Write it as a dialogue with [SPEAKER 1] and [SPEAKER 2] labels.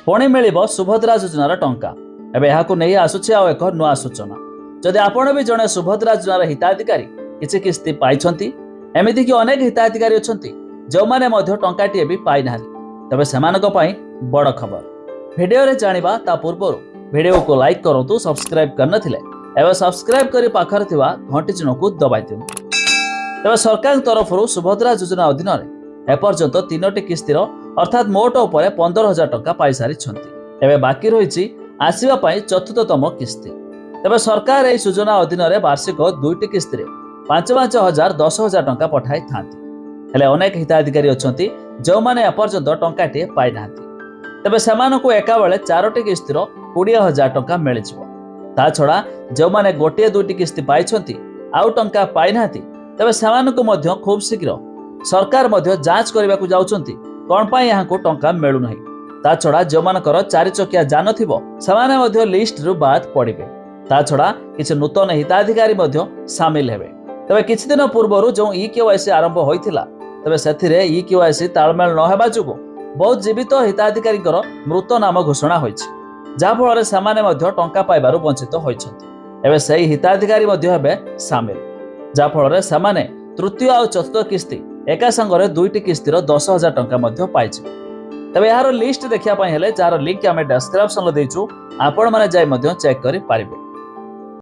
[SPEAKER 1] पुणी मिल सुभद्रा योजनार टंका एवं यहाँ नहीं आसुचे आउ एक नुआ सूचना। जदि आपण भी जड़े सुभद्रा योजनार हिताधिकारी किसी किस्ती पाई एमती कि अनेक हिताधिकारी अच्छा जो मैंने टंकाटे भी पाई ना तेज से बड़ खबर भिडियो रे जानिबा ता पूर्व भिडियो को लाइक करूँ सब्सक्राइब करनथिले एवं सब्सक्राइब करी पाखर थिबा घंटी चिन्ह को दबाई दियंतु। तेज सरकार तरफ सुभद्रा योजना अधीन एपर्यंत 3टी किस्तिर अर्थात मोट उपर 15,000 टंका पाई सारी एवं बाकी रही आसवाई चतुर्थतम किस्ती। तेज सरकार यह योजना अधीन वार्षिक 2टी किस्ती 5,000 10,000 टंका पठाई था। अनेक हिताधिकारी अच्छा जो मैंने एपर्यंत टंकाटे पाई ना तेज से एका बेले 4टी किस्तिर 20,000 टंका मिल ता छड़ा जो मैंने गोटे 2टी किस्ती पाई आउ टंका पाई ना तेज से खूब शीघ्र सरकार जांच करने को जाउछंती कौन पाई यहाँ को टंका मिलू नहीं। ता छड़ा जो मानकर 4 चकिया जान थिबो सेमाने मध्य लिस्ट रु बाद पड़िबे। ता छड़ा किछि नूतन हिताधिकारी सामिल हेबे। तबे किछि दिन पूर्व जो ई-केवाईसी आरंभ होइथिला तबे सेथिरे ई-केवाईसी तालमेल न हेबा जुगु बहुत जीवित हिताधिकारी मृत नाम घोषणा होइछि जा फल से टंका पाइबारु वंचित होइछंती। एबे सेही हिताधिकारी हेबे सामिल जा फल से तृतीय और चतुर्थ किस्ती एका संगरे 2टी किस्तिर 10,000 टंका पाइछि। तबे यार लिस्ट देखिया जार लिंक आम डिस्क्रिप्शन देइछु आपण माने जाई चेक करि पारिबे।